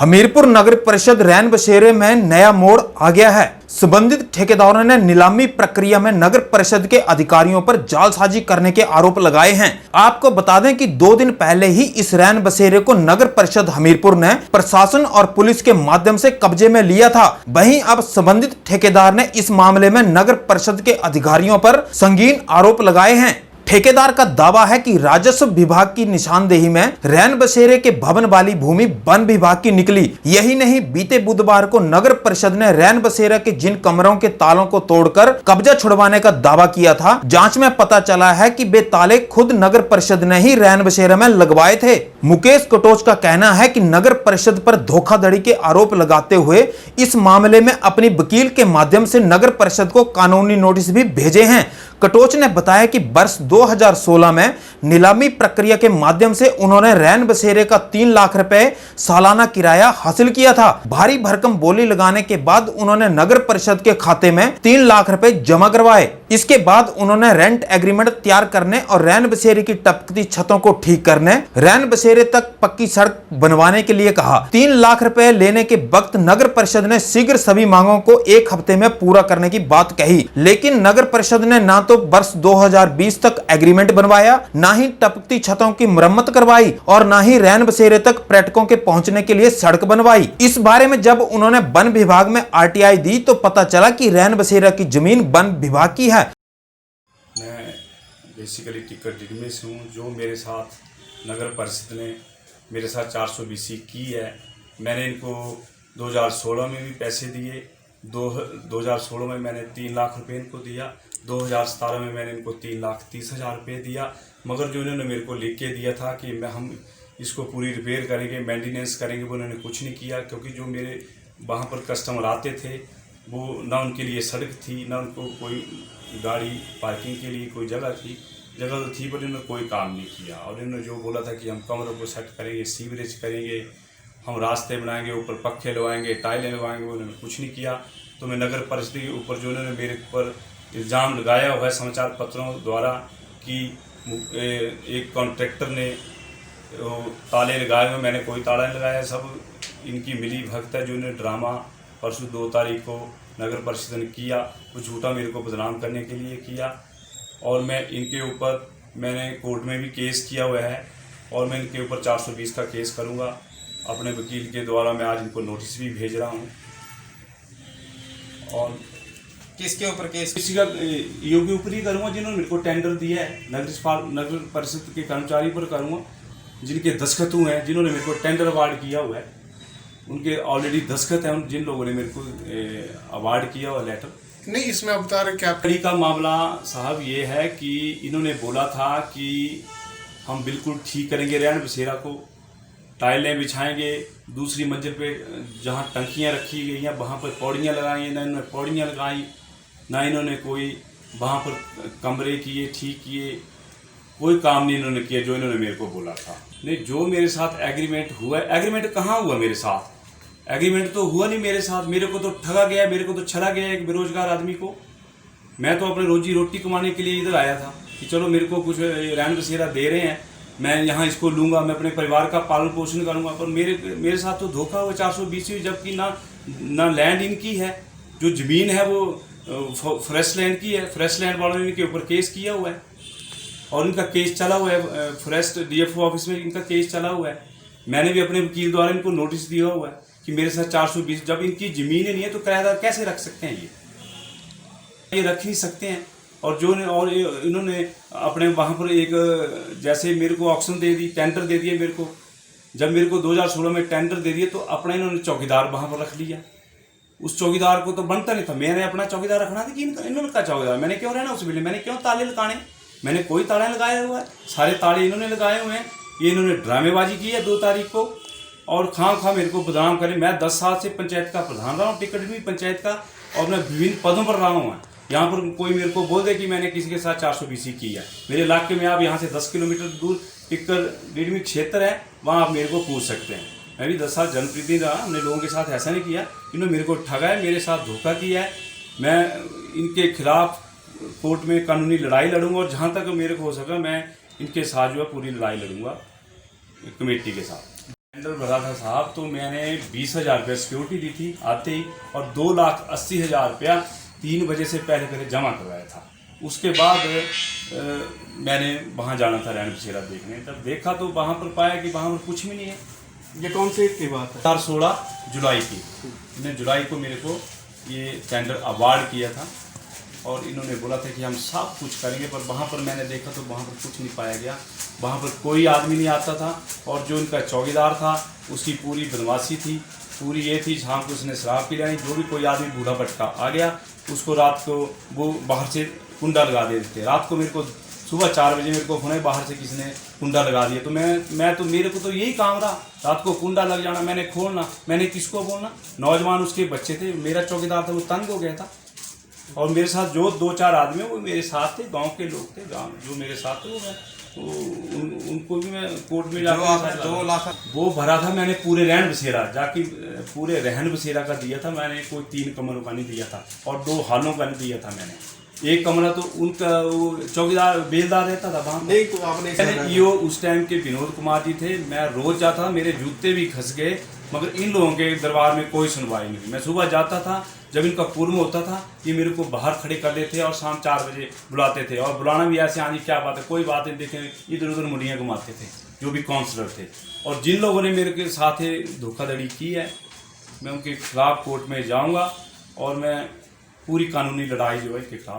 हमीरपुर नगर परिषद रैन बसेरे में नया मोड़ आ गया है। संबंधित ठेकेदारों ने नीलामी प्रक्रिया में नगर परिषद के अधिकारियों पर जालसाजी करने के आरोप लगाए हैं। आपको बता दें कि 2 दिन पहले ही इस रैन बसेरे को नगर परिषद हमीरपुर ने प्रशासन और पुलिस के माध्यम से कब्जे में लिया था। वहीं अब संबंधित ठेकेदार ने इस मामले में नगर परिषद के अधिकारियों पर संगीन आरोप लगाए हैं। ठेकेदार का दावा है कि राजस्व विभाग की निशानदेही में रैन बसेरे के भवन वाली भूमि वन विभाग की निकली। यही नहीं, बीते बुधवार को नगर परिषद ने रैन बसेरा के जिन कमरों के तालों को तोड़कर कब्जा छुड़वाने का दावा किया था, जांच में पता चला है कि वे ताले खुद नगर परिषद ने ही रैन बसेरा में लगवाए थे। मुकेश कटोच का कहना है कि नगर परिषद पर धोखाधड़ी के आरोप लगाते हुए इस मामले में अपनी वकील के माध्यम से नगर परिषद को कानूनी नोटिस भी भेजे हैं। कटोच ने बताया कि वर्ष 2016 में नीलामी प्रक्रिया के माध्यम से उन्होंने रैन बसेरे का 3 लाख रुपए सालाना किराया हासिल किया था। भारी भरकम बोली लगाने के बाद उन्होंने नगर परिषद के खाते में 3 लाख रुपए जमा करवाए। इसके बाद उन्होंने रेंट एग्रीमेंट तैयार करने और रैन बसेरे की टपकती छतों को ठीक करने, रैन बसेरे तक पक्की सड़क बनवाने के लिए कहा। 3 लाख रुपए लेने के वक्त नगर परिषद ने शीघ्र सभी मांगों को 1 हफ्ते में पूरा करने की बात कही, लेकिन नगर परिषद ने ना तो वर्ष 2020 तक एग्रीमेंट बनवाया, ना ही टपकती छतों की मरम्मत करवाई और ना ही रैन बसेरे तक पर्यटकों के पहुंचने के लिए सड़क बनवाई। इस बारे में जब उन्होंने वन विभाग में आरटीआई दी तो पता चला कि रैन बसेरा की जमीन वन विभाग की है। मैं बेसिकली टिकट डिग्री में से हूँ। जो मेरे साथ नगर परिषद ने मेरे साथ 420 की है, मैंने इनको 2016 में भी पैसे दिए। 2016 में मैंने 3 लाख रुपए इनको दिया। 2017 में मैंने इनको 3,30,000 रुपये दिया। मगर जो इन्होंने मेरे को लिख के दिया था कि हम इसको पूरी रिपेयर करेंगे, मेंटेनेंस करेंगे, वो उन्होंने कुछ नहीं किया। क्योंकि जो मेरे वहाँ पर कस्टमर आते थे वो ना उनके लिए सड़क थी, ना उनको कोई गाड़ी पार्किंग के लिए कोई जगह तो थी, पर इन्होंने कोई काम नहीं किया। और इन्होंने जो बोला था कि हम कमरों को सेट करेंगे, सीवरेज करेंगे, हम रास्ते बनाएंगे, ऊपर पक्खे लगवाएंगे, टाइलें लगवाएंगे, वो उन्होंने कुछ नहीं किया। तो मैं नगर परिषद के ऊपर जो उन्होंने मेरे ऊपर इल्ज़ाम लगाया हुआ है समाचार पत्रों द्वारा कि एक कॉन्ट्रैक्टर ने ताले लगाए हुए, मैंने कोई ताला नहीं लगाया, सब इनकी मिली भगत है। जो इन्होंने ड्रामा परसों 2 तारीख को नगर परिषद ने किया, वो झूठा मेरे को बदनाम करने के लिए किया। और मैं इनके ऊपर मैंने कोर्ट में भी केस किया हुआ है और मैं इनके ऊपर 420 का केस करूँगा। अपने वकील के द्वारा मैं आज इनको नोटिस भी भेज रहा हूँ। और किसके ऊपर केस? किसी का ईओ के ऊपर ही करूँगा जिन्होंने मेरे को टेंडर दिया है। नगर परिषद के कर्मचारी पर करूँगा जिनके दस्तखत हुए हैं, जिन्होंने मेरे को टेंडर अवार्ड किया हुआ है, उनके ऑलरेडी दस्तखत हैं। जिन लोगों ने मेरे को अवार्ड किया हुआ लेटर नहीं, इसमें आप बता रहे क्या का मामला साहब ये है कि इन्होंने बोला था कि हम बिल्कुल ठीक करेंगे रैन बसेरा को, टाइलें बिछाएंगे, दूसरी मंजिल पे जहाँ टंकियाँ रखी गई हैं वहाँ पर पौड़ियाँ लगाएंगे। ना इन्होंने पौड़ियाँ लगाई, ना इन्होंने कोई वहाँ पर कमरे किए, ठीक किए, कोई काम नहीं इन्होंने किया जो इन्होंने मेरे को बोला था। नहीं, जो मेरे साथ एग्रीमेंट हुआ है, एग्रीमेंट कहाँ हुआ मेरे साथ? एग्रीमेंट तो हुआ नहीं मेरे साथ। मेरे को तो ठगा गया, मेरे को तो छला गया एक बेरोजगार आदमी को। मैं तो अपने रोजी रोटी कमाने के लिए इधर आया था कि चलो मेरे को कुछ रैन बसेरा दे रहे हैं, मैं यहाँ इसको लूँगा, मैं अपने परिवार का पालन पोषण करूँगा। पर मेरे साथ तो धोखा हुआ 420, जबकि ना लैंड इनकी है, जो ज़मीन है वो फ्रेश लैंड की है। फ्रेश लैंड वालों ने इनके ऊपर केस किया हुआ है और इनका केस चला हुआ है। फॉरेस्ट डीएफओ ऑफिस में इनका केस चला हुआ है। मैंने भी अपने वकील द्वारा इनको नोटिस दिया हुआ है कि मेरे साथ 420, जब इनकी ज़मीन ही नहीं है तो किराएदार कैसे रख सकते हैं? ये रख नहीं सकते हैं। और इन्होंने अपने वहाँ पर एक जैसे मेरे को ऑक्शन दे दी, टेंडर दे दिए मेरे को। जब मेरे को 2016 में टेंडर दे दिए तो अपना इन्होंने चौकीदार वहाँ पर रख लिया। उस चौकीदार को तो बनता नहीं था, मैंने अपना चौकीदार रखना था कि इन्होंने का चौकीदार मैंने क्यों रहना उस बिल्डिंग, मैंने क्यों ताले लगाने? मैंने कोई ताला लगाया हुआ है? सारे ताले इन्होंने लगाए हुए हैं। ये इन्होंने ड्रामेबाजी की है 2 तारीख को और खां मेरे को बदनाम करें। मैं 10 साल से पंचायत का प्रधान रहा हूँ, टिकट भी पंचायत का, और मैं विभिन्न पदों पर रहा हूँ। यहाँ पर कोई मेरे को बोल दे कि मैंने किसी के साथ 420 की है। मेरे इलाके में आप यहाँ से 10 किलोमीटर दूर टिक्कर डिडमी क्षेत्र है, वहाँ आप मेरे को पूछ सकते हैं। मैं भी 10 साल जनप्रतिनिधि रहा, हमने लोगों के साथ ऐसा नहीं किया। इन्होंने मेरे को ठगा है, मेरे साथ धोखा किया है। मैं इनके खिलाफ कोर्ट में कानूनी लड़ाई लड़ूंगा और जहाँ तक मेरे को हो सका मैं इनके साथ जो है पूरी लड़ाई लड़ूंगा कमेटी के साथ। टेंडर भरा था साहब, तो मैंने 20,000 रुपये सिक्योरिटी दी थी आते ही, और 2,80,000 रुपया 3 बजे से पहले जमा करवाया था। उसके बाद मैंने वहाँ जाना था रैन बसेरा देखने। तब देखा तो वहाँ पर पाया कि वहाँ पर कुछ भी नहीं है। ये कौन से की बात है? 16 जुलाई की, इन्हें जुलाई को मेरे को ये टेंडर अवार्ड किया था, और इन्होंने बोला था कि हम सब कुछ करेंगे, पर वहाँ पर मैंने देखा तो वहाँ पर कुछ नहीं पाया गया। वहाँ पर कोई आदमी नहीं आता था, और जो इनका चौकीदार था उसकी पूरी बदमाशी थी, पूरी ये थी, शाम को उसने शराब पी ली, जो भी कोई आदमी बूढ़ा भटका आ गया उसको रात को वो बाहर से कुंडा लगा देते थे। रात को मेरे को सुबह 4 बजे मेरे को फोन है, बाहर से किसी ने कुंडा लगा दिया। तो मेरे को तो यही काम रहा, रात को कुंडा लग जाना, मैंने खोलना, मैंने किसको बोलना। नौजवान उसके बच्चे थे, मेरा चौकीदार था वो तंग हो गया था, और मेरे साथ जो 2-4 आदमी वो मेरे साथ थे, गांव के लोग थे, जो मेरे साथ थे उनको भी मैं कोर्ट में जाकर 2 लाख वो भरा था मैंने पूरे रहन बसेरा, जाके पूरे रहन बसेरा का दिया था मैंने। कोई 3 कमरों का नहीं दिया था, और 2 हालों का नहीं दिया था मैंने। एक कमरा तो उनका वो चौकीदार बेलदार रहता था वहाँ नहीं, तो आपने ईओ उस टाइम के विनोद कुमार जी थे। मैं रोज जाता था, मेरे जूते भी खस गए, मगर इन लोगों के दरबार में कोई सुनवाई नहीं। मैं सुबह जाता था, जब इनका पूर्व होता था, ये मेरे को बाहर खड़े कर देते और शाम 4 बजे बुलाते थे, और बुलाना भी ऐसे, हाँ जी क्या बात है, कोई बात नहीं, देखें इधर उधर मुड़ियाँ घुमाते थे जो भी काउंसलर थे। और जिन लोगों ने मेरे के साथ धोखाधड़ी की है, मैं उनके खिलाफ कोर्ट में जाऊँगा, और मैं पूरी कानूनी लड़ाई जो है इसके खिलाफ